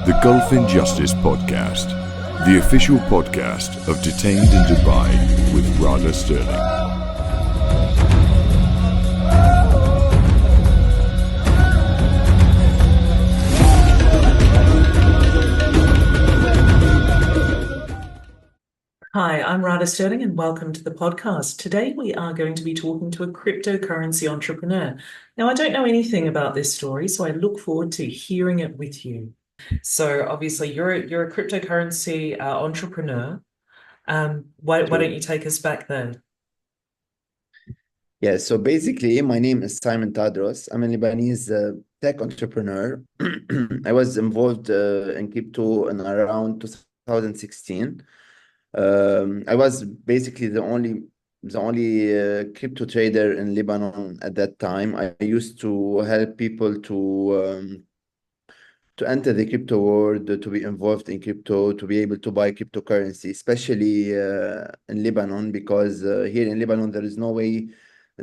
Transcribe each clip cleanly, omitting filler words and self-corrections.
The Gulf Injustice Podcast, the official podcast of Detained in Dubai with Radha Stirling. Hi, I'm Radha Stirling and welcome to the podcast. Today we are going to be talking to a cryptocurrency entrepreneur. Now, I don't know anything about this story, so I look forward to hearing it with you. So obviously you're a cryptocurrency entrepreneur. Why don't you take us back there? Yeah, so basically, my name is Simon Tadros. I'm a Lebanese tech entrepreneur. I was involved in crypto in around 2016. I was basically the only crypto trader in Lebanon at that time. I used to help people to enter the crypto world, to be involved in crypto, to be able to buy cryptocurrency, especially in Lebanon, because here in Lebanon there is no way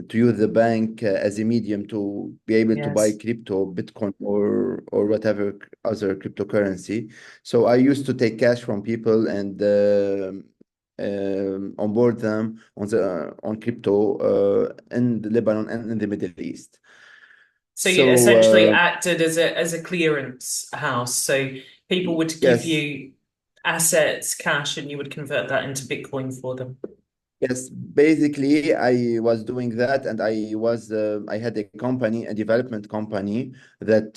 to use the bank as a medium to be able to buy Yes. crypto, Bitcoin, or whatever other cryptocurrency. So I used to take cash from people and onboard them on crypto in Lebanon and in the Middle East. So you essentially So acted as a clearance house. So people would give yes. you assets, cash, and you would convert that into Bitcoin for them. Yes, basically, I was doing that, and I had a company, a development company that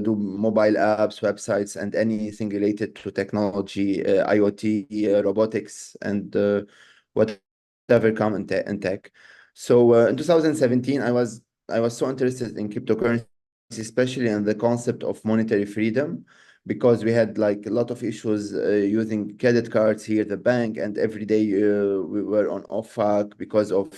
do mobile apps, websites, and anything related to technology, IoT, robotics, and whatever come in tech. So in 2017, I was so interested in cryptocurrency, especially in the concept of monetary freedom, because we had like a lot of issues using credit cards here at the bank, and every day we were on OFAC because of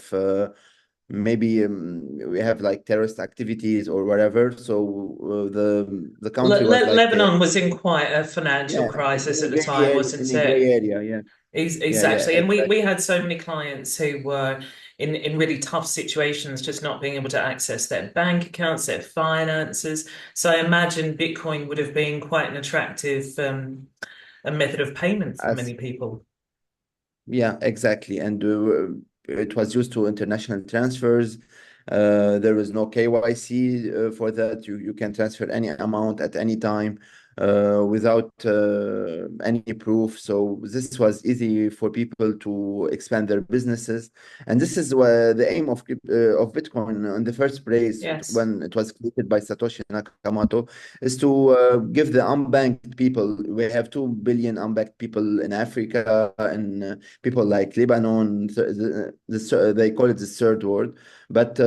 maybe we have like terrorist activities or whatever. So the country was like Lebanon was in quite a financial yeah, crisis in a at the gray time, area, wasn't in a gray it? area. Yeah, yeah, Exactly. And we exactly. had so many clients who were in really tough situations, just not being able to access their bank accounts, their finances. So I imagine Bitcoin would have been quite an attractive a method of payment for As many people. Yeah, exactly. And it was used to international transfers. There was no KYC for that. You can transfer any amount at any time without any proof. So this was easy for people to expand their businesses. And this is the aim of Bitcoin in the first place Yes. when it was created by Satoshi Nakamoto, is to give the unbanked people. We have 2 billion unbanked people in Africa and people like Lebanon, they call it the third world. But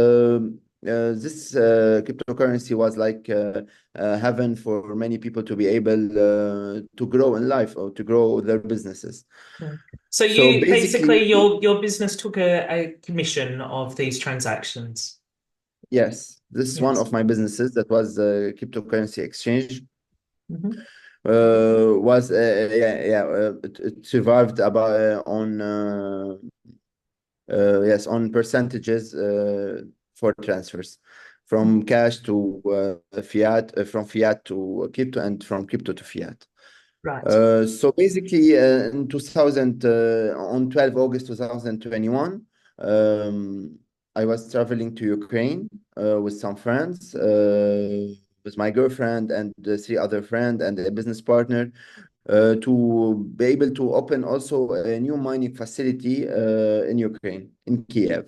this cryptocurrency was like heaven for many people to be able to grow in life or to grow their businesses. Mm. So So you basically, basically your business took a commission of these transactions. yes, this is one Yes. of my businesses that was cryptocurrency exchange. Hmm. Was it survived about on yes, on percentages for transfers from cash to fiat, from fiat to crypto, and from crypto to fiat. Right. So basically, in 2000, on 12 August 2021, I was traveling to Ukraine with some friends, with my girlfriend and three other friends and a business partner, to be able to open also a new mining facility in Ukraine, in Kiev.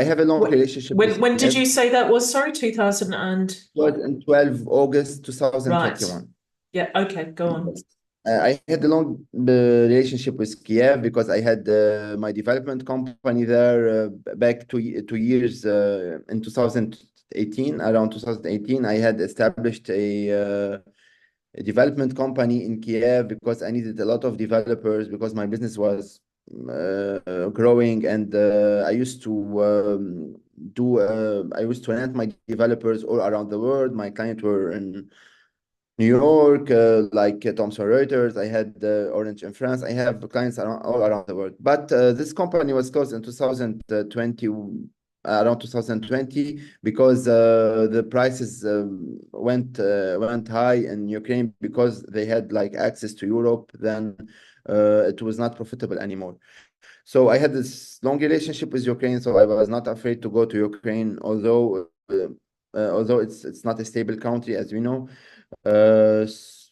I have a long relationship with When did Kiev. you say that was? Sorry, 2000 and It was in 12 August right. 2021. Yeah, okay, go on. Yes. I had a long relationship with Kiev because I had my development company there back 2 years in 2018. Around 2018, I had established a development company in Kiev because I needed a lot of developers because my business was growing, and I used to rent my developers all around the world. My clients were in New York, like Thomson Reuters. I had Orange in France. I have clients all around the world. But this company was closed in 2020, around 2020 because the prices went high in Ukraine because they had like access to Europe. Then it was not profitable anymore. So I had this long relationship with Ukraine, so I was not afraid to go to Ukraine, although it's not a stable country, as we know. Uh, s-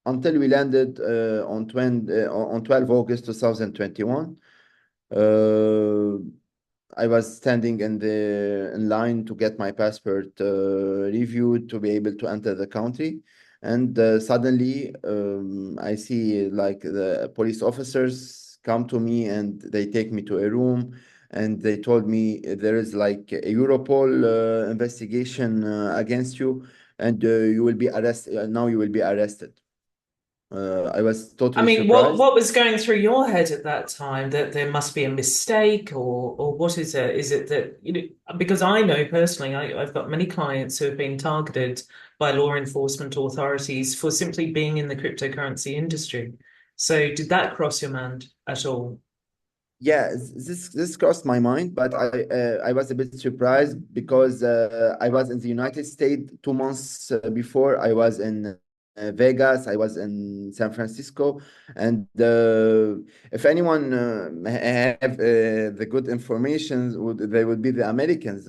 until we landed on 12 August 2021. Uh, I was standing in line to get my passport reviewed to be able to enter the country, and suddenly I see like the police officers come to me and they take me to a room, and they told me there is like a Europol investigation against you, and you will be arrested. Now you will be arrested. I was I totally mean, surprised. what was going through your head at that time? That there must be a mistake, or what is it? Is it that, because I know personally, I've got many clients who have been targeted by law enforcement authorities for simply being in the cryptocurrency industry. So did that cross your mind at all? Yeah, this crossed my mind, but I was a bit surprised because I was in the United States 2 months before. I was in Vegas, I was in San Francisco, and if anyone have the good information, they would be the Americans.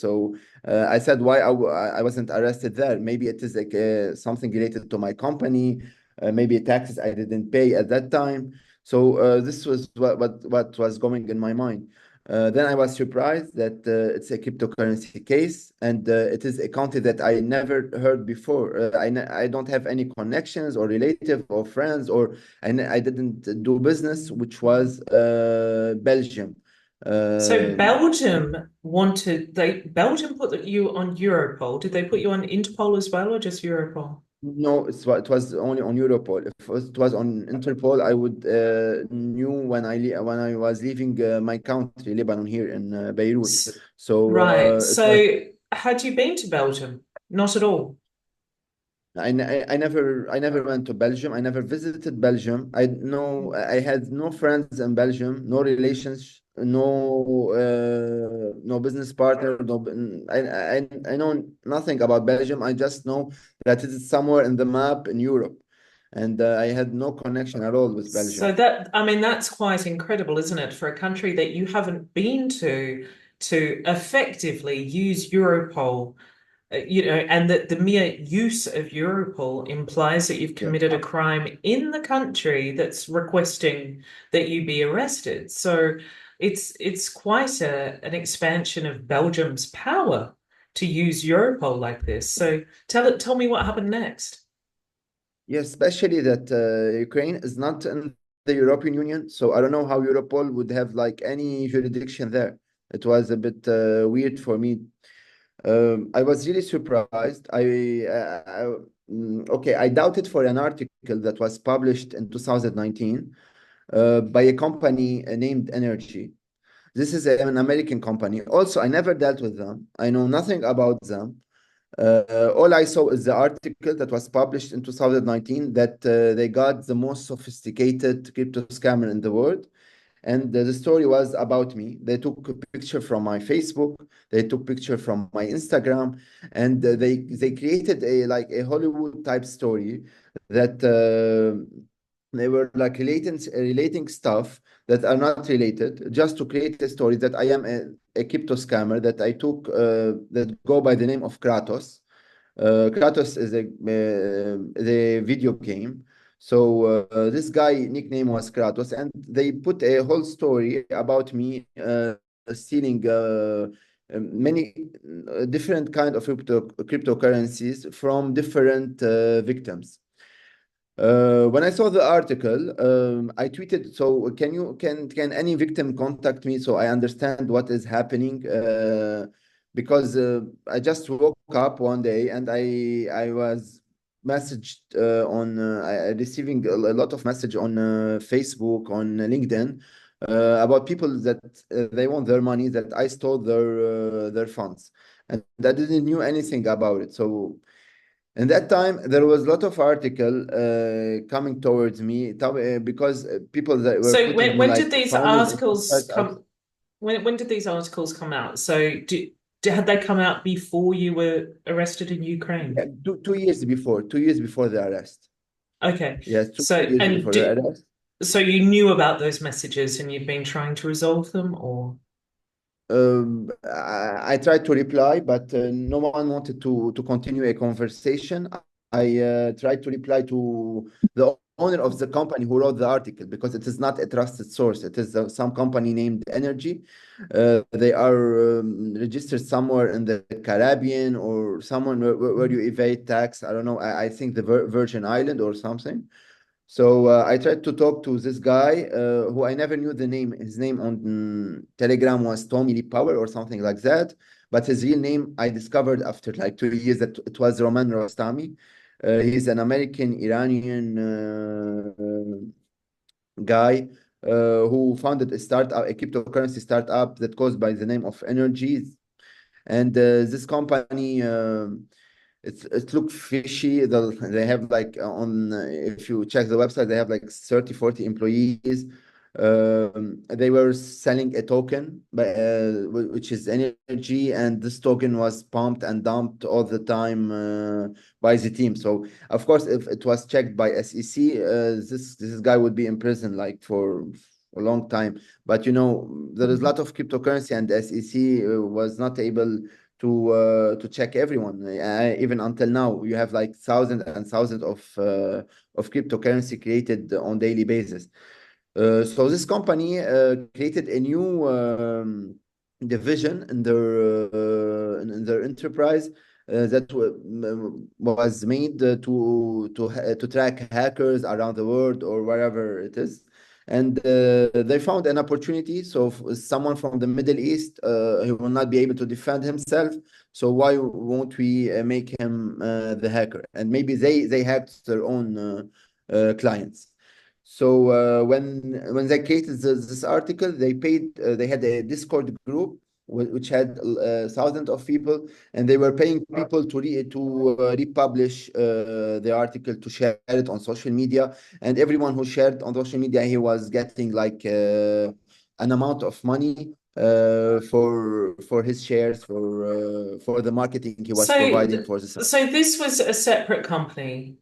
So I said, why I wasn't arrested there? Maybe it is like something related to my company, maybe taxes I didn't pay at that time. So this was what was going in my mind. Then I was surprised that it's a cryptocurrency case, and it is a country that I never heard before. I don't have any connections or relative or friends, or I didn't do business, which was Belgium. So Um, Belgium put you on Europol. Did they put you on Interpol as well, or just Europol? no, it was only on Europol. If it was on Interpol, I would knew when I was leaving my country, Lebanon, here in Beirut. S- So right. it was. So had you been to Belgium? Not at all. I never went to Belgium. I never visited Belgium. I had no friends in Belgium, no relations, no business partner. I know nothing about Belgium. I just know that it is somewhere in the map in Europe, and I had no connection at all with So Belgium. I mean, that's quite incredible, isn't it, for a country that you haven't been to effectively use Europol, and that the mere use of Europol implies that you've Yeah. committed a crime in the country that's requesting that you be arrested. So it's quite an expansion of Belgium's power to use Europol like this. So tell me what happened next. Yes, especially that Ukraine is not in the European Union, so I don't know how Europol would have like any jurisdiction there. It was a bit weird for me. I was really surprised. Okay, I doubted for an article that was published in 2019 by a company named Energy. This is an American company. Also, I never dealt with them. I know nothing about them. All I saw is the article that was published in 2019 that they got the most sophisticated crypto scammer in the world. And the story was about me. They took a picture from my Facebook, they took picture from my Instagram, and they created a Hollywood type story that they were like relating stuff that are not related, just to create a story that I am a crypto scammer, that I took that go by the name of Kratos. Kratos is the video game. So this guy nickname was Kratos, and they put a whole story about me stealing many different kind of cryptocurrencies from different victims. When I saw the article, I tweeted, so can any victim contact me so I understand what is happening? Because I just woke up one day and I was messaged I receiving a lot of message on Facebook, on LinkedIn, about people that they want their money, that I stole their funds, and I didn't knew anything about it. So in that time, there was a lot of article coming towards me because people that were So putting when did like these founders and articles websites. come? When did these articles come out? So had they come out before you were arrested in Yeah, Ukraine? 2 years before, 2 years before the arrest. Okay. Yes, two So years and before the arrest. so you knew about those messages and you've been trying to resolve them, or I tried to reply, but no one wanted to continue a conversation. I tried to reply to the owner of the company who wrote the article because it is not a trusted source. It is some company named Energy. They are registered somewhere in the Caribbean or someone where you evade tax. I don't know. I think the Virgin Island or something. So I tried to talk to this guy who I never knew the name. His name on Telegram was Tommy Lee Power or something like that. But his real name I discovered after like 2 years that it was Roman Rostami. He's an American Iranian guy who founded a startup, a cryptocurrency startup that goes by the name of Energies. And this company it looked fishy. They have like if you check the website, they have like 30, 40 employees. They were selling a token, which is energy, and this token was pumped and dumped all the time by the team. So of course, if it was checked by SEC, this guy would be in prison like for a long time. But there is a lot of cryptocurrency, and SEC was not able to check everyone. Even until now, you have like thousands and thousands of cryptocurrency created on daily basis. So this company created a new division in their enterprise that was made to track hackers around the world or wherever it is. And they found an opportunity. So someone from the Middle East, he will not be able to defend himself. So why won't we make him the hacker? And maybe they hacked their own clients. So when they created this article, they had a Discord group which had thousands of people, and they were paying people to republish the article, to share it on social media. And everyone who shared on social media, he was getting like an amount of money for his shares, for the marketing he was so providing for this. so this was a separate company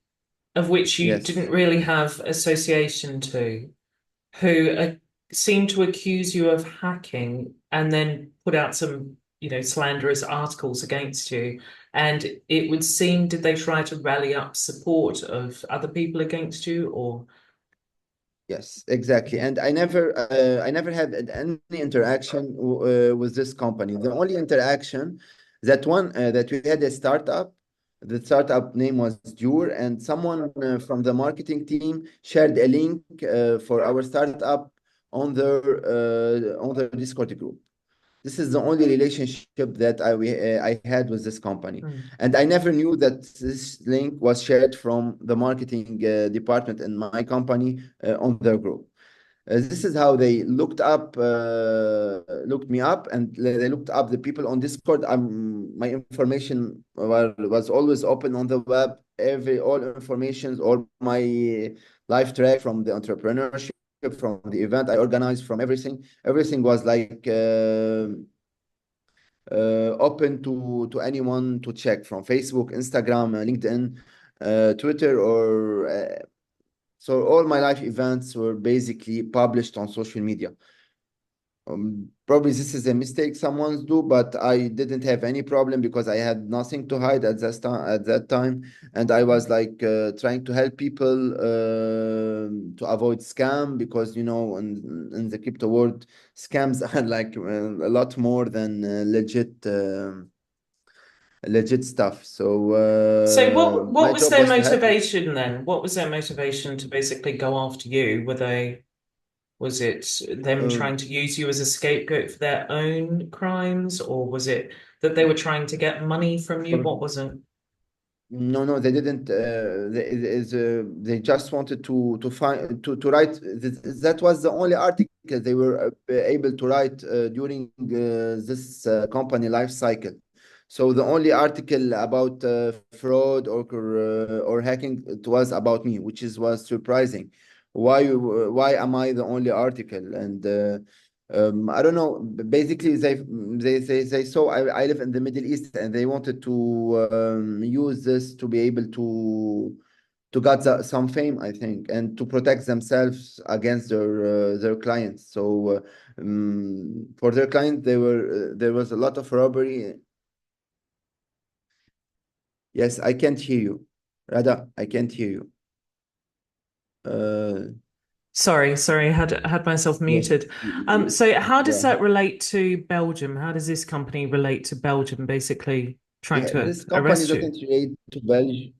of which you didn't Yes. really have association to, who seemed to accuse you of hacking and then put out some, slanderous articles against you. And it would seem, did they try to rally up support of other people against you, or? Yes, exactly. And I never had any interaction with this company. The only interaction that we had a startup. The startup name was Dure, and someone from the marketing team shared a link for our startup on their Discord group. This is the only relationship that I had with this company. Hmm. And I never knew that this link was shared from the marketing department in my company on their group. This is how they looked me up, and they looked up the people on Discord. My information was always open on the web. All information, all my life track from the entrepreneurship, from the event I organized, from everything was like open to anyone to check from Facebook, Instagram, LinkedIn, Twitter, or so all my life events were basically published on social media. Probably this is a mistake someone's do, but I didn't have any problem because I had nothing to hide at that time, and I was like trying to help people to avoid scam, because in the crypto world, scams are like a lot more than legit stuff. So So what my was job their was to help. motivation then? What was their motivation to basically go after you? Was it them Uh, trying to use you as a scapegoat for their own crimes, or was it that they were trying to get money from you? for What was it? No, no, they didn't. They just wanted to find to write. That was the only article they were able to write during this company life cycle. So the only article about fraud or hacking, it was about me, which was surprising. Why am I the only article? And I don't know. Basically, they saw I live in the Middle East, and they wanted to use this to be able to get some fame, I think, and to protect themselves against their clients. So for their client, there was a lot of robbery. Yes, I can't hear you, Radha. I can't hear you. Uh, Sorry, had myself yes. muted. So how does Yeah. that relate to Belgium? How does this company relate to Belgium, basically trying Yeah. to This company arrest you? doesn't relate to Belgium.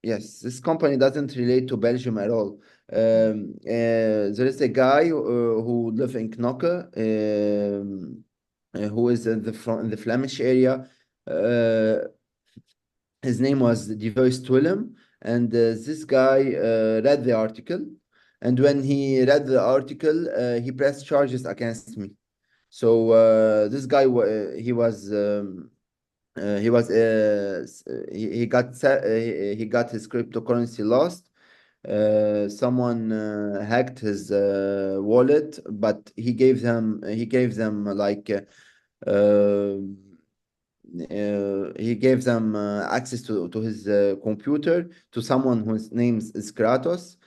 Yes, this company doesn't relate to Belgium at all. There is a guy who lives in Knokke, who is in the Flemish area. Uh, his name was Devois Twillem, and this guy read the article. And when he read the article, he pressed charges against me. So this guy, he was he got his cryptocurrency lost. Someone hacked his wallet, but he gave them like uh, he gave them access to his computer to someone whose name is Kratos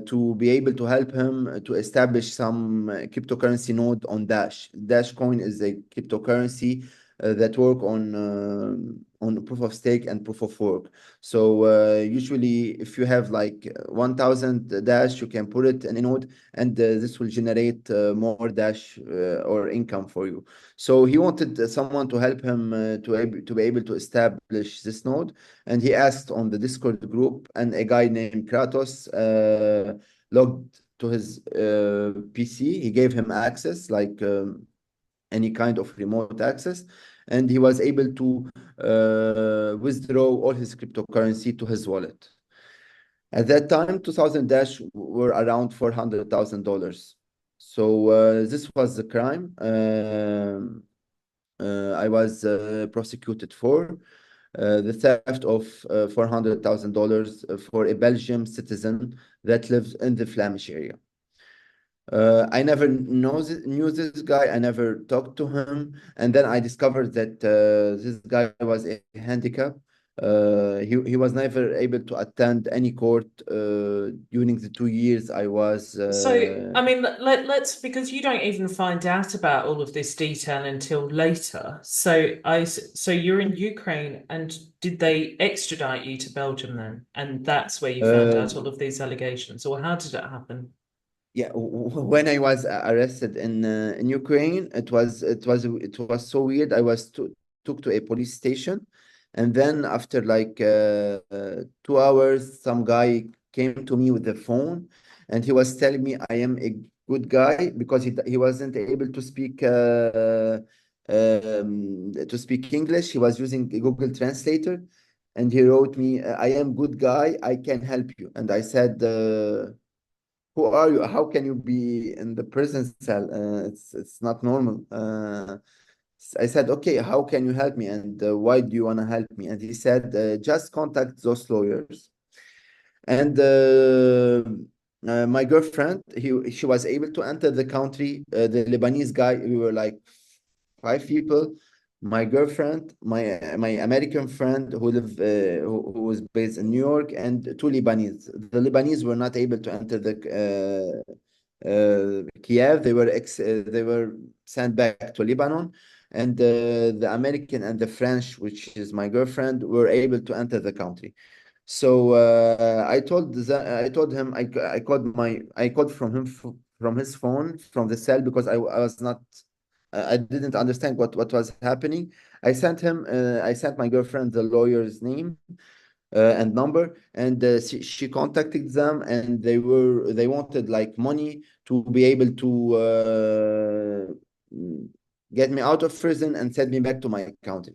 to be able to help him to establish some cryptocurrency node on Dash. Dash coin is a cryptocurrency that work on proof of stake and proof of work. So usually, if you have like 1,000 Dash, you can put it in a node, and this will generate more Dash or income for you. So he wanted someone to help him to be able to establish this node, and he asked on the Discord group, and a guy named Kratos logged to his PC. He gave him access, like any kind of remote access, and he was able to withdraw all his cryptocurrency to his wallet. At that time, 2000 Dash were around $400,000. So this was the crime. I was prosecuted for the theft of $400,000 for a Belgian citizen that lives in the Flemish area. I never knew this guy. I never talked to him, and then I discovered that this guy was a handicap. He was never able to attend any court during the 2 years I was. So, I mean, let's because you don't even find out about all of this detail until later. So you're in Ukraine, and did they extradite you to Belgium then? And that's where you found Uh, out all of these allegations, or how did it happen? Yeah, when I was arrested in Ukraine, it was so weird. I was took to a police station, and then after like 2 hours, some guy came to me with the phone, and he was telling me I am a good guy because he wasn't able to speak English. He was using a Google Translator, and he wrote me, "I am good guy. I can help you." And I said. Who are you? How can you be in the prison cell? It's not normal. I said, okay, how can you help me? And why do you want to help me? And he said, just contact those lawyers. And my girlfriend, she was able to enter the country. The Lebanese guy, we were like 5 people. My girlfriend, my American friend who was based in New York, and two Lebanese. The Lebanese were not able to enter the Kiev. They were sent back to Lebanon, and the American and the French, which is my girlfriend, were able to enter the country. So I told him I called from from his phone from the cell because I was not I didn't understand what was happening. I sent my girlfriend the lawyer's name and number, and she contacted them, and they wanted like money to be able to get me out of prison and send me back to my country.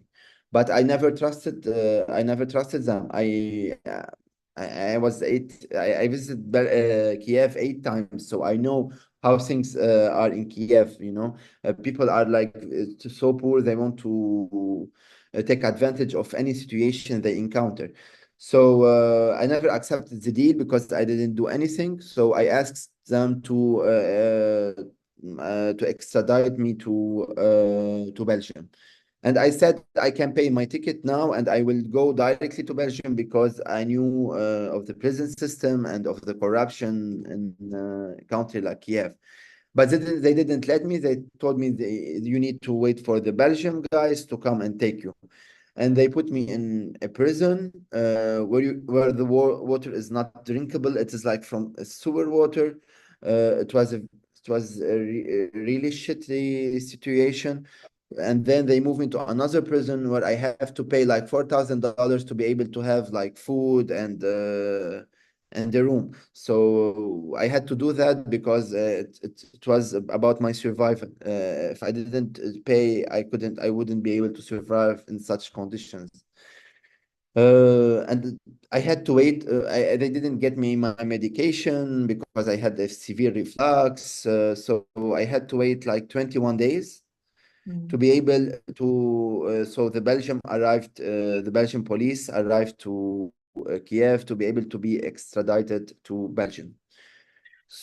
But I never trusted them. I was I visited Kiev 8 times, so I know how things are in Kiev. People are like so poor, they want to take advantage of any situation they encounter. So I never accepted the deal because I didn't do anything. So I asked them to to extradite me to Belgium. And I said I can pay my ticket now and I will go directly to Belgium because I knew of the prison system and of the corruption in a country like Kiev. But they didn't let me. They told me you need to wait for the Belgian guys to come and take you. And they put me in a prison where the water is not drinkable. It is like from a sewer water. It was a really shitty situation. And then they move into another prison where I have to pay like $4,000 to be able to have like food and the room. So I had to do that because it was about my survival. If I didn't pay, I wouldn't be able to survive in such conditions. And I had to wait. They didn't get me my medication because I had a severe reflux. So I had to wait like 21 days to be able to. So the Belgian police arrived to Kiev to be able to be extradited to Belgium.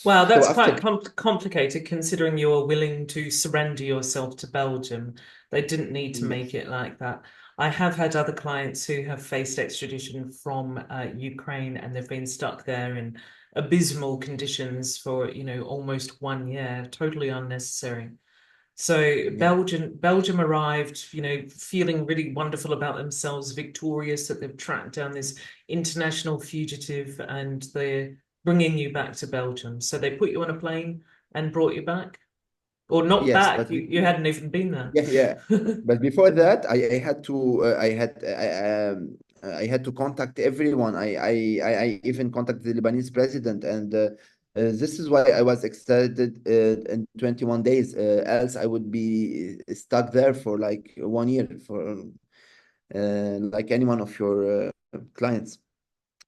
Wow, So that's after, quite complicated considering you are willing to surrender yourself to Belgium. They didn't need to make yes, it like that. I have had other clients who have faced extradition from Ukraine and they've been stuck there in abysmal conditions for, almost 1 year, totally unnecessary. So yeah, Belgium arrived, feeling really wonderful about themselves, victorious that they've tracked down this international fugitive and they're bringing you back to Belgium. So they put you on a plane and brought you back, or not yes, back. but You hadn't even been there. yeah, yeah. But before that, I had to I had to contact everyone. I even contacted the Lebanese president, and this is why I was extradited in 21 days. Else I would be stuck there for like 1 year for like any one of your clients.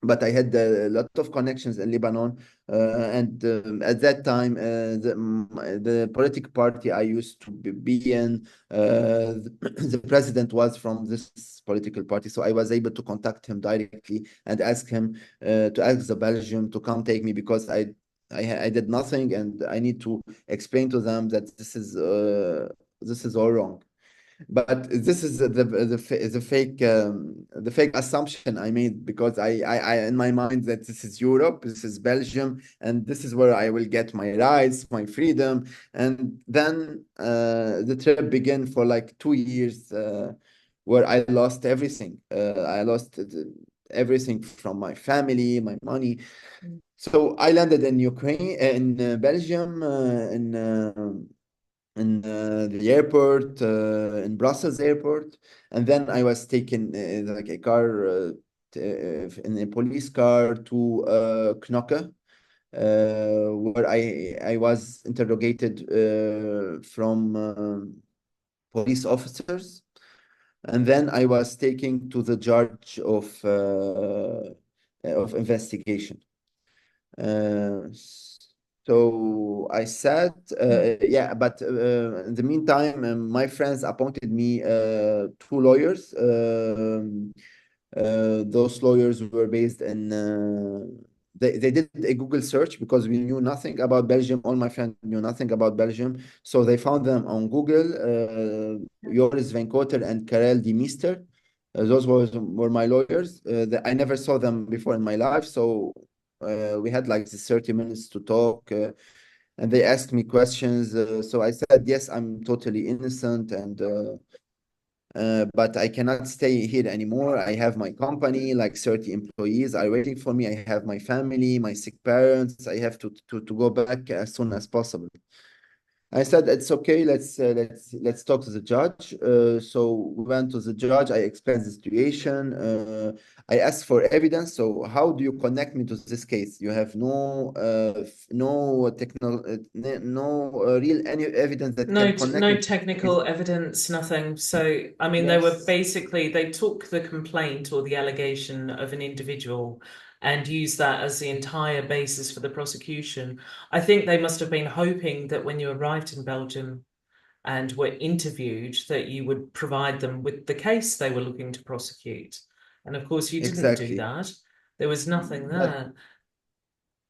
But I had a lot of connections in Lebanon, and at that time, the political party I used to be in, the president was from this political party, so I was able to contact him directly and ask him to ask the Belgium to come take me because I did nothing, and I need to explain to them that this is all wrong. But this is the fake assumption I made because I in my mind that this is Europe, this is Belgium, and this is where I will get my rights, my freedom. And then the trip began for like 2 years, where I lost everything. I lost everything from my family, my money. So I landed in Ukraine, in Belgium, in the airport, in Brussels airport, and then I was taken like a car, in a police car to Knokke, where I was interrogated from police officers, and then I was taken to the judge of investigation. Uh, so I said, yeah, but in the meantime, my friends appointed me two lawyers. Those lawyers were based in, they did a Google search because we knew nothing about Belgium. All my friends knew nothing about Belgium. So they found them on Google, Joris Van Koter and Karel de Meester. Those were my lawyers. I never saw them before in my life. So we had like this 30 minutes to talk, and they asked me questions. So I said, yes, I'm totally innocent, and but I cannot stay here anymore. I have my company, like 30 employees are waiting for me. I have my family, my sick parents. I have to go back as soon as possible. I said it's okay. Let's talk to the judge. So we went to the judge. I explained the situation. I asked for evidence. So how do you connect me to this case? You have no technical no real any evidence that No, can connect no me to this case. technical evidence, nothing. So, I mean, Yes, they took the complaint or the allegation of an individual and used that as the entire basis for the prosecution. I think they must have been hoping that when you arrived in Belgium and were interviewed, that you would provide them with the case they were looking to prosecute. And of course, you didn't do exactly. that. There was nothing But there.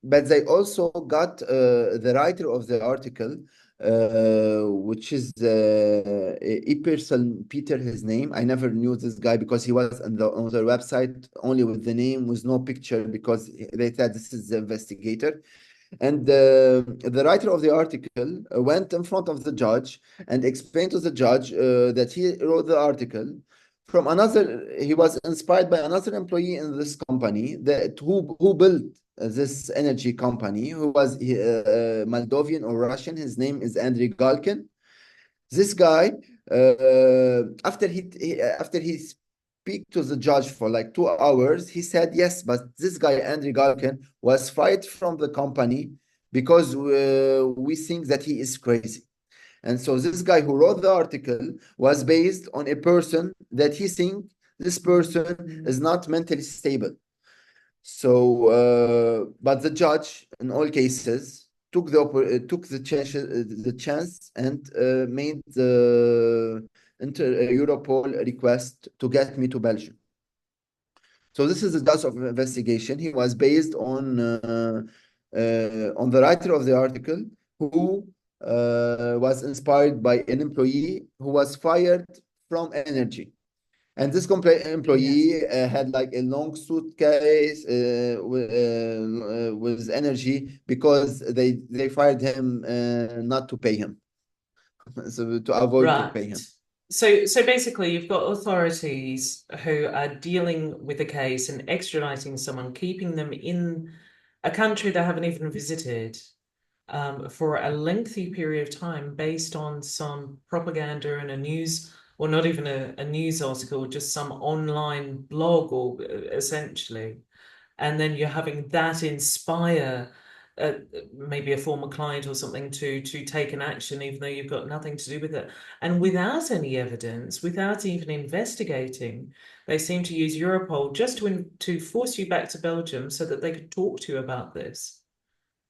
but they also got the writer of the article which is Peter, his name. I never knew this guy because he was on their website only with the name, with no picture, because they said this is the investigator. And the writer of the article went in front of the judge and explained to the judge that he wrote the article from another. He was inspired by another employee in this company that who built this energy company, who was Moldovan or Russian. His name is Andrei Galkin. This guy, after he speak to the judge for like 2 hours, he said, yes, but this guy, Andrei Galkin, was fired from the company because we think that he is crazy. And so this guy who wrote the article was based on a person that he think this person is not mentally stable. So, but the judge, in all cases, took the chance and made the Europol request to get me to Belgium. So this is the judge of investigation. He was based on the writer of the article, who was inspired by an employee who was fired from energy. And this employee had like a long suitcase with energy because they fired him not to pay him, so to avoid to pay him. So basically, you've got authorities who are dealing with a case and extraditing someone, keeping them in a country they haven't even visited for a lengthy period of time based on some propaganda and a news, or not even a news article, just some online blog, or essentially. And then you're having that inspire maybe a former client or something to take an action, even though you've got nothing to do with it. And without any evidence, without even investigating, they seem to use Europol just to force you back to Belgium so that they could talk to you about this.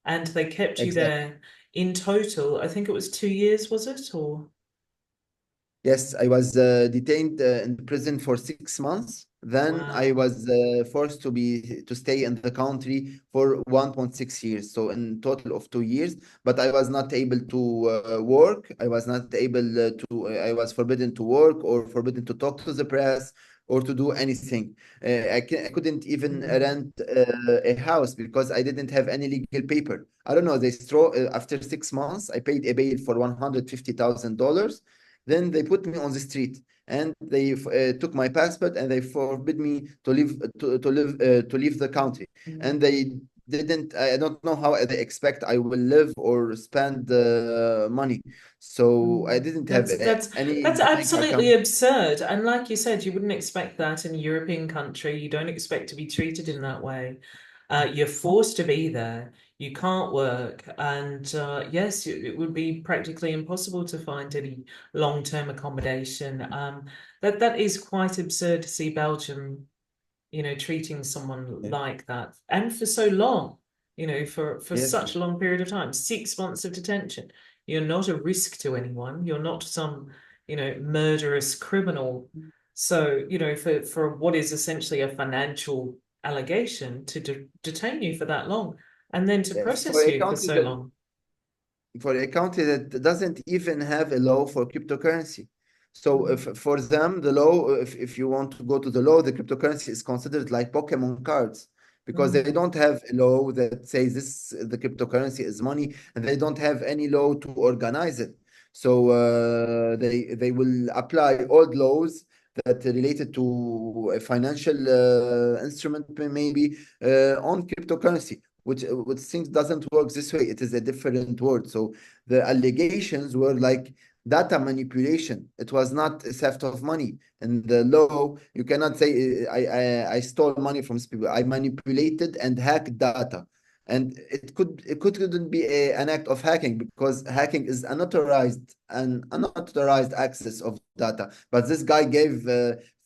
And they kept you there in total, I think it was 2 years, was it? Or yes, I was detained in prison for 6 months. Then I was forced to stay in the country for 1.6 years. So in total of 2 years, but I was not able to work. I was not able I was forbidden to work or forbidden to talk to the press or to do anything. I couldn't even rent a house because I didn't have any legal paper. I don't know. After 6 months, I paid a bail for $150,000. Then they put me on the street and they took my passport and they forbid me to leave the country. And they didn't. I don't know how they expect I will live or spend money. So I didn't have any. That's absolutely absurd. And like you said, you wouldn't expect that in a European country. You don't expect to be treated in that way. You're forced to be there. You can't work, and yes, it would be practically impossible to find any long-term accommodation. That is quite absurd to see Belgium, treating someone like that, and for so long, for such a long period of time. 6 months of detention. You're not a risk to anyone. You're not some, murderous criminal. So, for what is essentially a financial allegation to detain you for that long. And then to process you for so long. For a country that doesn't even have a law for cryptocurrency. So if for them, the law, if you want to go to the law, the cryptocurrency is considered like Pokemon cards because they don't have a law that says the cryptocurrency is money, and they don't have any law to organize it. So they will apply old laws that related to a financial instrument, maybe on cryptocurrency, which things doesn't work this way. It is a different word. So the allegations were like data manipulation. It was not a theft of money. In the law, you cannot say I stole money from people. I manipulated and hacked data. And it couldn't be an act of hacking because hacking is unauthorized access of data. But this guy gave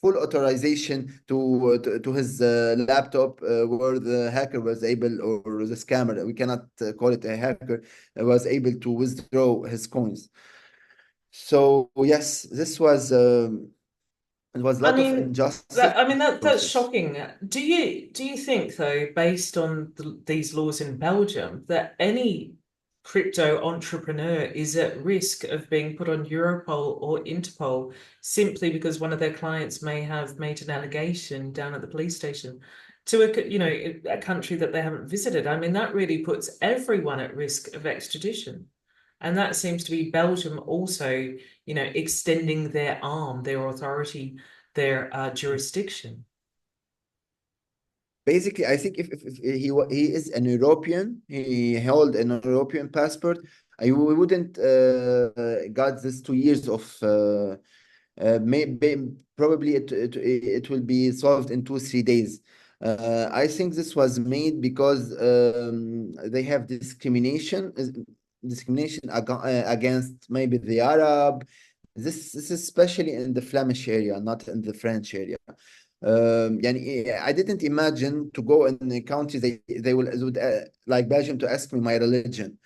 full authorization to his laptop where the hacker was able, or the scammer, we cannot call it a hacker, was able to withdraw his coins. So yes, this was it was a lot of injustice. That's shocking. Do you think, though, based on these laws in Belgium, that any crypto entrepreneur is at risk of being put on Europol or Interpol simply because one of their clients may have made an allegation down at the police station to a country that they haven't visited. I mean, that really puts everyone at risk of extradition. And that seems to be Belgium also, extending their arm, their authority, their jurisdiction. Basically, I think if he is an European, he held an European passport, we wouldn't got this 2 years of probably it will be solved in 2 3 days. I think this was made because they have discrimination against maybe the Arab. This is especially in the Flemish area, not in the French area. يعني I didn't imagine to go in a country they would like Belgium to ask me my religion.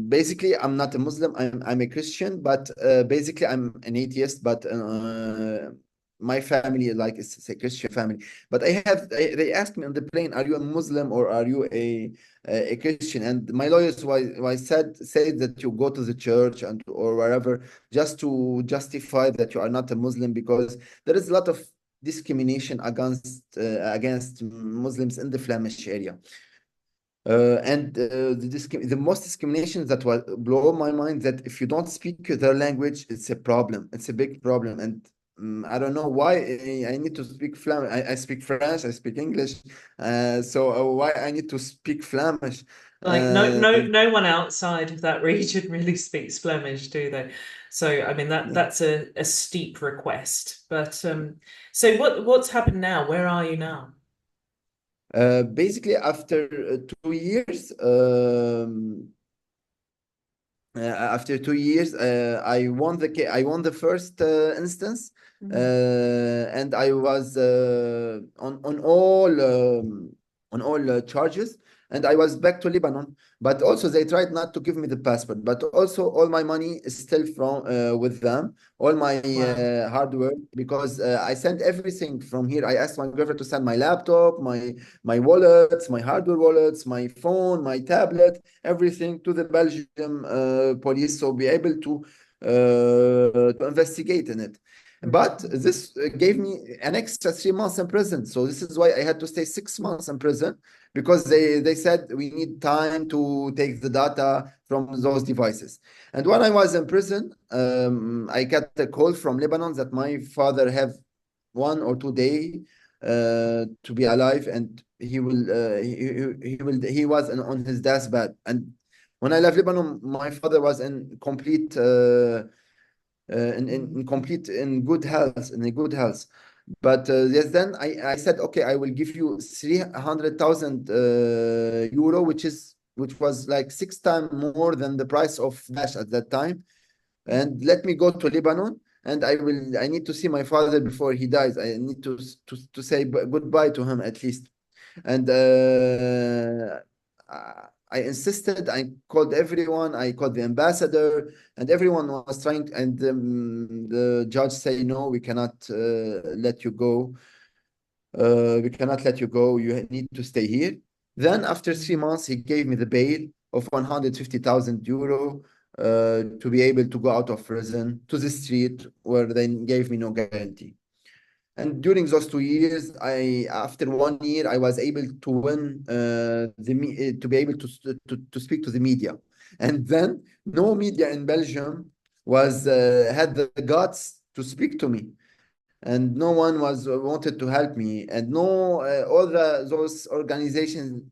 Basically, I'm not a Muslim. I'm a Christian, but basically I'm an atheist. But my family like is a Christian family. But they asked me on the plane, are you a Muslim or are you a Christian? And my lawyers said that you go to the church and or wherever just to justify that you are not a Muslim, because there is a lot of discrimination against Muslims in the Flemish area. And the most discrimination that was blow my mind, that if you don't speak their language, it's a problem. It's a big problem. And I don't know why I need to speak Flemish. I speak French, I speak English. So why I need to speak Flemish? Like no one outside of that region really speaks Flemish, do they? So I mean that's a steep request. But so what's happened now? Where are you now? Basically, after 2 years, I won the first instance, and I was on all charges, and I was back to Lebanon. But also they tried not to give me the passport, but also all my money is still from with them, all my Wow. hard work, because I sent everything from here. I asked my girlfriend to send my laptop, my wallets, my hardware wallets, my phone, my tablet, everything to the Belgium police, so be able to investigate in it. But this gave me an extra 3 months in prison. So this is why I had to stay 6 months in prison, because they said we need time to take the data from those devices. And when I was in prison, I got a call from Lebanon that my father have 1 or 2 days to be alive, and he was on his deathbed. And when I left Lebanon, my father was in complete in good health, in a good health. But yes, then I said, okay, I will give you 300,000 euro, which was like 6 times more than the price of Dash at that time. And let me go to Lebanon, and I need to see my father before he dies. I need to say goodbye to him at least. And I insisted. I called everyone. I called the ambassador, and everyone was trying. And the judge said, "No, we cannot let you go. We cannot let you go. You need to stay here." Then, after 3 months, he gave me the bail of 150,000 euro to be able to go out of prison to the street, where they gave me no guarantee. And during those 2 years, after 1 year, I was able to win to be able to speak to the media. And then no media in Belgium had the guts to speak to me, and no one was wanted to help me, and no all those organizations,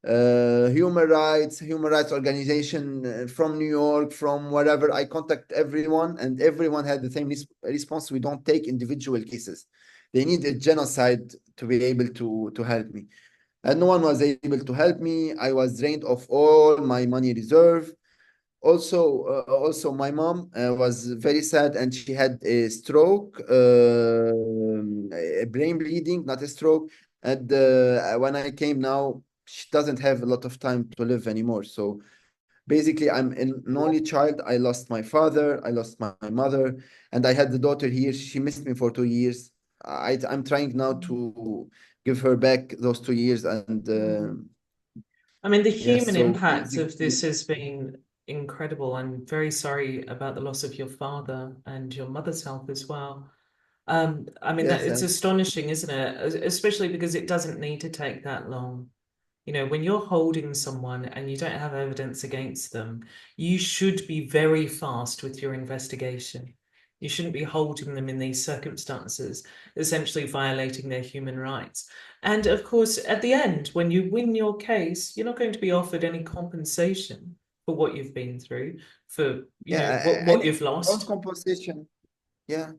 human rights organization from New York, from wherever. I contact everyone, and everyone had the same response. We don't take individual cases. They need a genocide to be able to help me. And no one was able to help me. I was drained of all my money reserve. Also, my mom was very sad, and she had a stroke, a brain bleeding, not a stroke. And when I came now, she doesn't have a lot of time to live anymore. So basically, I'm an only child. I lost my father, I lost my mother, and I had the daughter here. She missed me for 2 years. I'm trying now to give her back those 2 years, and I mean, the Yes, human so impact of this basically, has been incredible. I'm very sorry about the loss of your father and your mother's health as well. I mean, that yes, it's astonishing, isn't it? Especially because it doesn't need to take that long. You know, when you're holding someone and you don't have evidence against them, you should be very fast with your investigation. You shouldn't be holding them in these circumstances, essentially violating their human rights. And of course, at the end, when you win your case, you're not going to be offered any compensation for what you've been through, for, you know, yeah, what and you've all lost. compensation. Yeah.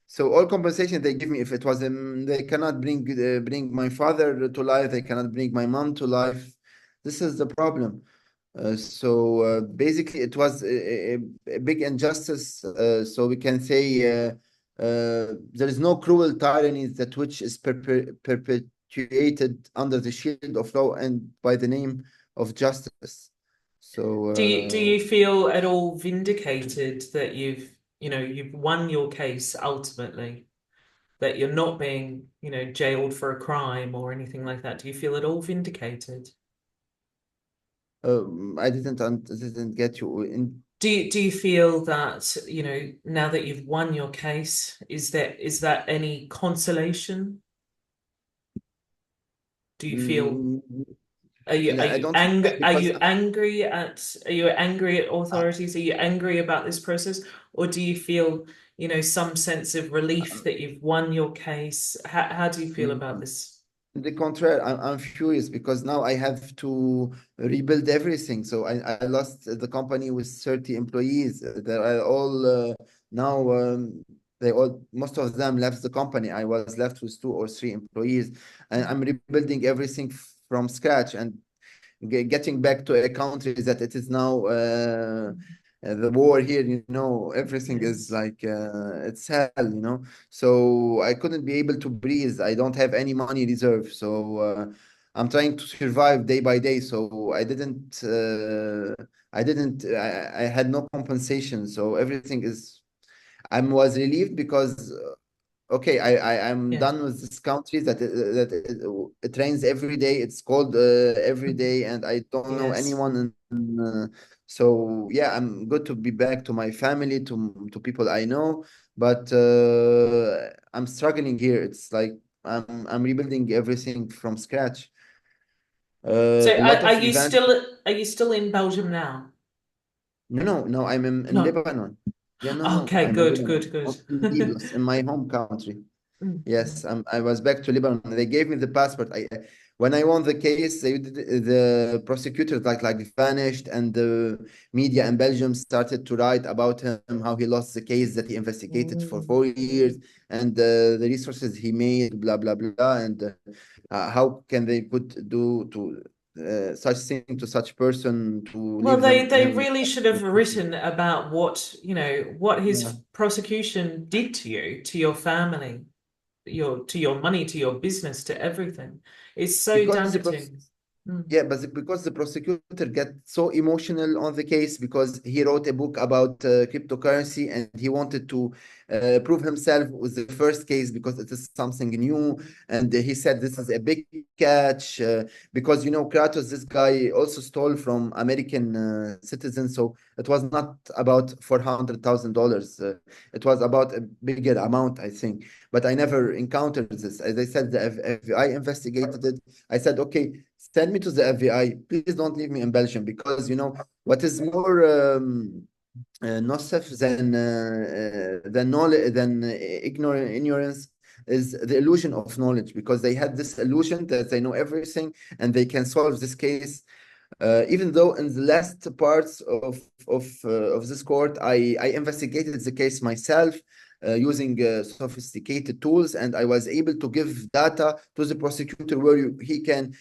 So all compensation they give me, if it was they cannot bring my father to life, they cannot bring my mom to life. This is the problem. Basically, it was a big injustice. So we can say there is no cruel tyranny that which is perpetuated under the shield of law and by the name of justice. So Do you feel at all vindicated that you've won your case ultimately, that you're not being, jailed for a crime or anything like that? Do you feel at all vindicated? didn't get you in. Do you feel that, now that you've won your case, is that any consolation? Do you feel Mm, are you are I you don't feel bad angry are because you angry at are you angry at authorities? Are you angry about this process? Or do you feel, some sense of relief that you've won your case? How do you feel about mm, this? the contrary, I'm furious because now I have to rebuild everything. So I lost the company with 30 employees. They are all now, they all, most of them left the company. I was left with 2 or 3 employees, and I'm rebuilding everything from scratch and getting back to a country that it is now the war here, everything is Yes. like it's hell, so I couldn't be able to breathe. I don't have any money reserve, so I'm trying to survive day by day. So I had no compensation, so everything is, I was relieved because okay, I'm Yeah. done with this country it rains every day. It's cold every day, and I don't know Yes. anyone. So yeah, I'm good to be back to my family, to people I know. But I'm struggling here. It's like I'm rebuilding everything from scratch. So A are, lot are of you events. still in Belgium now? No, I'm in No. Lebanon. Yeah, no, Okay, I'm in good, Lebanon, good, good. not in Nablus, in my home country. Mm, Yes, I was back to Lebanon. They gave me the passport. When I won the case, the prosecutors like vanished, and the media in Belgium started to write about him, how he lost the case that he investigated for mm. 4 years, and the resources he made, blah blah blah, and how can they put do to such thing to such person to Well, leave they them they him. really should have written about what Yeah, his prosecution did to you, to your family, to your money, to your business, to everything. It's so because damaging. Mm. yeah, but because the prosecutor got so emotional on the case because he wrote a book about cryptocurrency, and he wanted to prove himself with the first case because it is something new. And he said this is a big catch because, Kratos, this guy also stole from American citizens. So it was not about $400,000. It was about a bigger amount, I think. But I never encountered this. As I said, the FBI investigated it. I said, okay, send me to the FBI. Please don't leave me in Belgium because what is more nocif than knowledge than ignorance is the illusion of knowledge, because they had this illusion that they know everything and they can solve this case. Even though in the last parts of this court, I investigated the case myself using sophisticated tools, and I was able to give data to the prosecutor where he can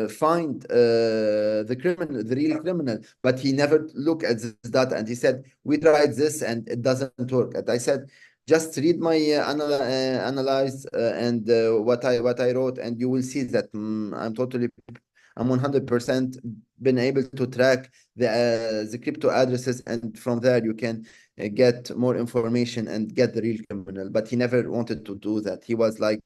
find the criminal, the real criminal. But he never looked at this data, and he said, "We tried this and it doesn't work." And I said, just read my analyze and what I wrote, and you will see that I'm 100% been able to track the crypto addresses, and from there you can get more information and get the real criminal. But he never wanted to do that. He was like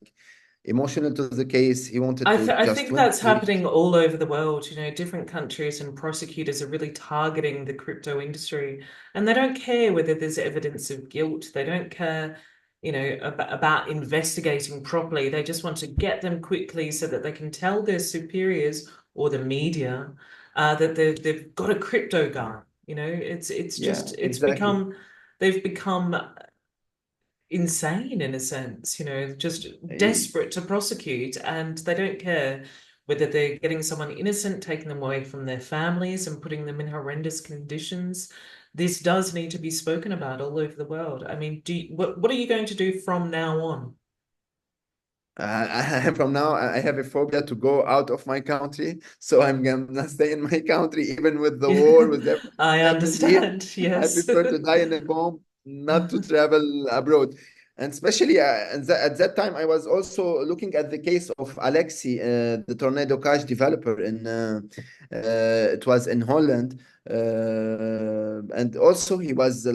emotional to the case. He wanted to I just think win that's the case. happening all over the world. You know, different countries and prosecutors are really targeting the crypto industry, and they don't care whether there's evidence of guilt. They don't care, you know, about investigating properly. They just want to get them quickly so that they can tell their superiors or the media that they've got a crypto guy. You know, it's Yeah, just exactly. they've become insane in a sense, you know, just Eh, desperate to prosecute, and they don't care whether they're getting someone innocent, taking them away from their families and putting them in horrendous conditions. This does need to be spoken about all over the world. I mean, what are you going to do from now on? from now, I have a phobia to go out of my country, so I'm gonna stay in my country, even with the war, with everything I happened here. understand, I yes. prefer to die in a bomb, not to travel abroad. And especially at that time, I was also looking at the case of Alexei, the Tornado Cash developer it was in Holland. And also he was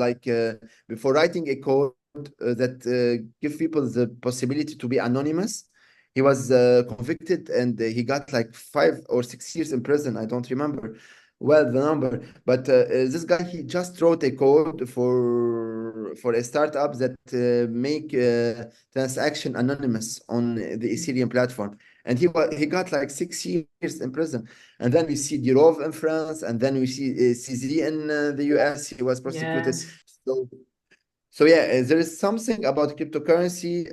before writing a code that give people the possibility to be anonymous. He was convicted and he got like 5 or 6 years in prison. I don't remember well the number, but this guy he just wrote a code for a startup that make transaction anonymous on the Ethereum platform, and he got like 6 years in prison. And then we see Dirov in France, and then we see CZ in the US. He was prosecuted. Yes. So so yeah, there is something about cryptocurrency.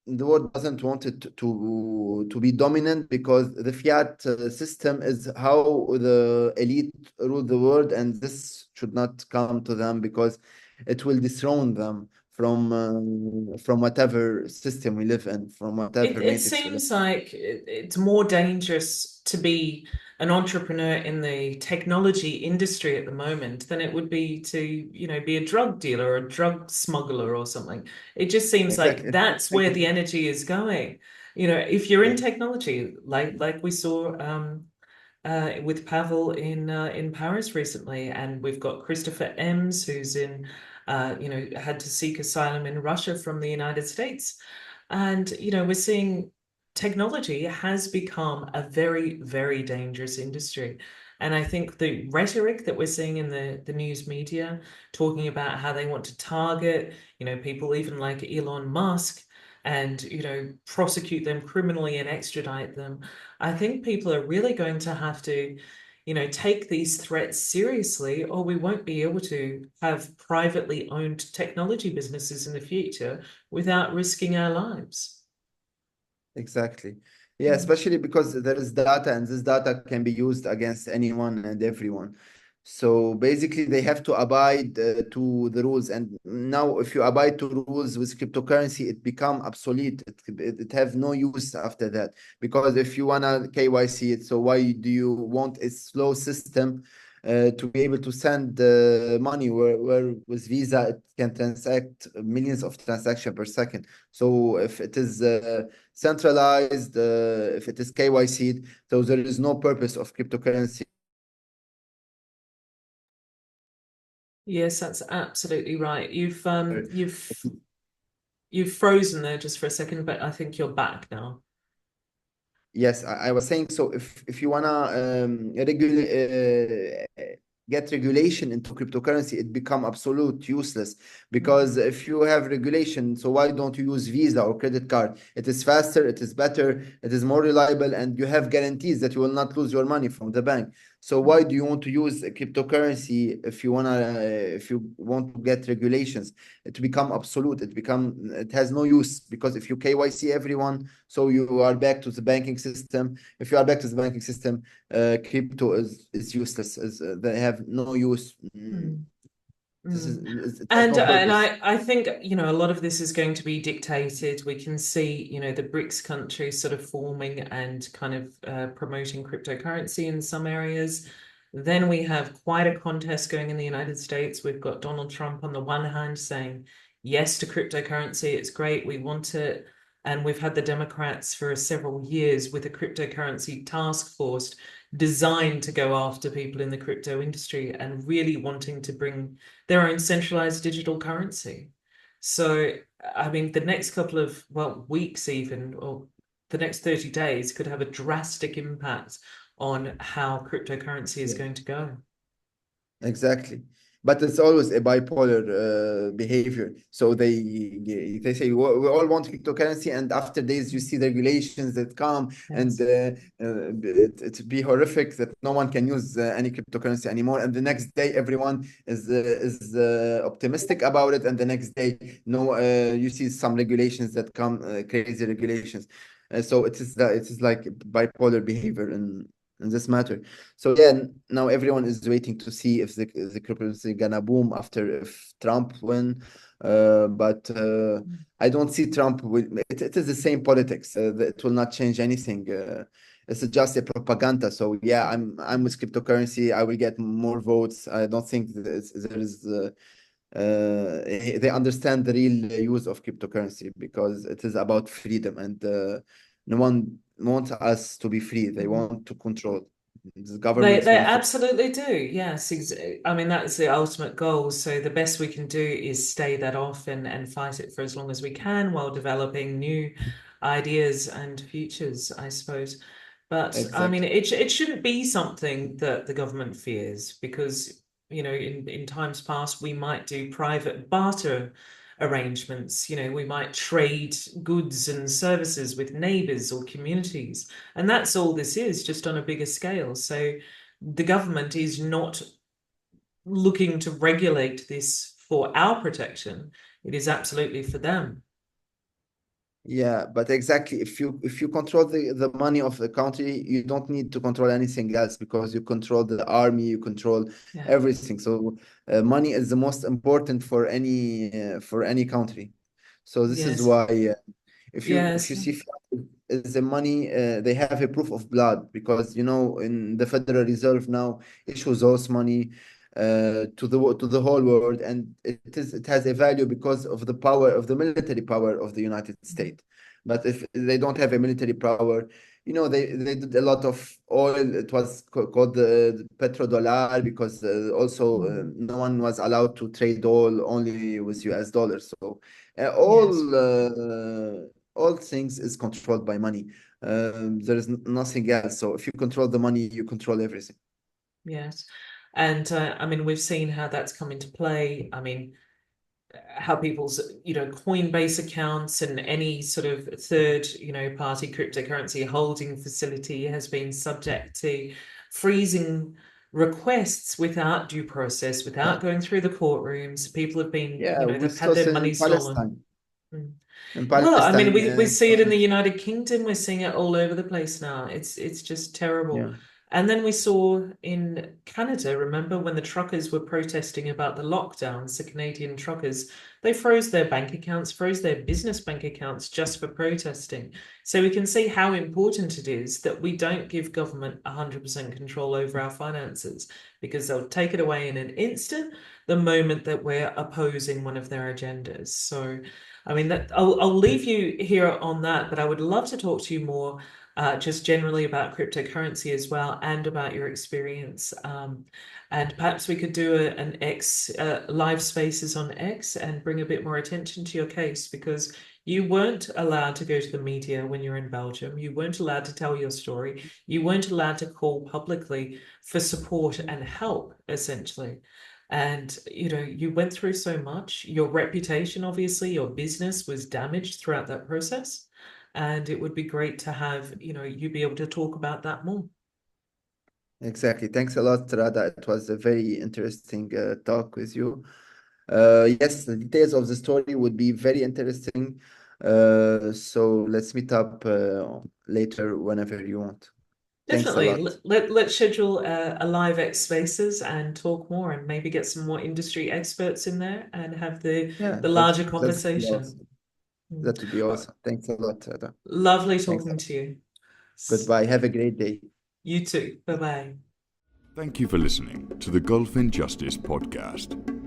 The world doesn't want it to be dominant because the fiat system is how the elite rule the world, and this should not come to them because it will dethrone them from whatever system we live in, from whatever It matrix we live seems like it's more dangerous to be an entrepreneur in the technology industry at the moment than it would be to, you know, be a drug dealer or a drug smuggler or something. It just in. seems like Exactly. that's where the energy is going. You know, if you're in technology, like we saw with Pavel in Paris recently, and we've got Christopher Ems, who's in, you know, had to seek asylum in Russia from the United States. And, you know, we're seeing technology has become a very, very dangerous industry. And I think the rhetoric that we're seeing in the news media, talking about how they want to target, you know, people even like Elon Musk and, you know, prosecute them criminally and extradite them. I think people are really going to have to, you know, take these threats seriously, or we won't be able to have privately owned technology businesses in the future without risking our lives. Exactly. Yeah, Mm. especially because there is data and this data can be used against anyone and everyone. So basically, they have to abide to the rules. And now, if you abide to rules with cryptocurrency, it become obsolete. It have no use after that. Because if you wanna KYC it, so why do you want a slow system to be able to send money where with Visa it can transact millions of transactions per second. So if it is centralized, if it is KYC, so there is no purpose of cryptocurrency. Yes, that's absolutely right. You've frozen there just for a second, but I think you're back now. Yes, I was saying, so if you wanna get regulation into cryptocurrency, it become absolute useless because Mhm. if you have regulation, so why don't you use Visa or credit card? It is faster, it is better, it is more reliable, and you have guarantees that you will not lose your money from the bank. So why do you want to use a cryptocurrency if you want to get regulations? It become absolute. It has no use because if you KYC everyone, so you are back to the banking system. If you are back to the banking system, crypto is useless. They have no use. Mm. This Mm. it has no And purpose. I think, you know, a lot of this is going to be dictated. We can see, you know, the BRICS countries sort of forming and kind of promoting cryptocurrency in some areas. Then we have quite a contest going in the United States. We've got Donald Trump on the one hand saying yes to cryptocurrency, it's great, we want it. And we've had the Democrats for several years with a cryptocurrency task force designed to go after people in the crypto industry and really wanting to bring their own centralized digital currency. So, I mean, the next couple of, well, weeks even, or the next 30 days could have a drastic impact on how cryptocurrency is Yeah. going to go. Exactly. But it's always a bipolar behavior. So they say we all want cryptocurrency, and after days you see the regulations that come, and Yes. it be horrific that no one can use any cryptocurrency anymore. And the next day everyone is optimistic about it, and the next day no, you see some regulations that come, crazy regulations. So it is like bipolar behavior in this matter. So yeah, now everyone is waiting to see if the cryptocurrency gonna boom after if Trump win. But I don't see Trump will. It is the same politics. It will not change anything. It's just a propaganda. So yeah, I'm with cryptocurrency. I will get more votes. I don't think there is. They understand the real use of cryptocurrency because it is about freedom, and no one wants us to be free. They Mhm. want to control. The They governments they want to. absolutely do. Yes, I mean that's the ultimate goal. So the best we can do is stay that off and fight it for as long as we can while developing new ideas and futures, I suppose. But I mean, Exactly. it shouldn't be something that the government fears because, in times past we might do private barter arrangements. We might trade goods and services with neighbors or communities. And that's all this is, just on a bigger scale. So the government is not looking to regulate this for our protection. It is absolutely for them. Yeah, but exactly. If you control the money of the country, you don't need to control anything else because you control the army, you control Yeah. everything. So money is the most important for any country. So this is Yes. why if you Yes. see is the money, they have a proof of blood because in the Federal Reserve now issues those money to the whole world, and it has a value because of the power of the military power of the United States. But if they don't have a military power, they did a lot of oil. It was called the petrodollar because also Mm. no one was allowed to trade oil only with US dollars. So uh, Yes. all uh, all things is controlled by money. There is nothing else. So if you control the money, you control everything. Yes. And I mean, we've seen how that's come into play. I mean, how people's Coinbase accounts and any sort of third party cryptocurrency holding facility has been subject to freezing requests without due process, Yeah, without going through the courtrooms. People have been, yeah. We they've saw had their this money in stolen. Palestine. Mm. In Well, I mean, Palestine, we see it in the United Kingdom. We're seeing it all over the place now. It's just terrible. yeah, And then we saw in Canada, remember when the truckers were protesting about the lockdowns, the Canadian truckers, they froze their bank accounts, froze their business bank accounts just for protesting. So we can see how important it is that we don't give government 100% control over our finances because they'll take it away in an instant the moment that we're opposing one of their agendas. So I mean, that I'll leave you here on that, but I would love to talk to you more, just generally about cryptocurrency as well, and about your experience. And perhaps we could do an X live spaces on X and bring a bit more attention to your case because you weren't allowed to go to the media when you're in Belgium. You weren't allowed to tell your story. You weren't allowed to call publicly for support and help, essentially. And you went through so much. Your reputation, obviously, your business was damaged throughout that process. And it would be great to have, you be able to talk about that more. exactly. Thanks a lot, Radha. It was a very interesting talk with you. Yes, the details of the story would be very interesting. So let's meet up later whenever you want. Thanks a Definitely. lot. Let's schedule a live X Spaces and talk more and maybe get some more industry experts in there and have Yeah, the that larger that would be conversation. awesome. Mm. That would be Uh, awesome. Thanks a lot, Radha. Lovely Thanks. talking to you. Goodbye. Have a great day. You too. Bye bye. Thank you for listening to the Gulf Injustice podcast.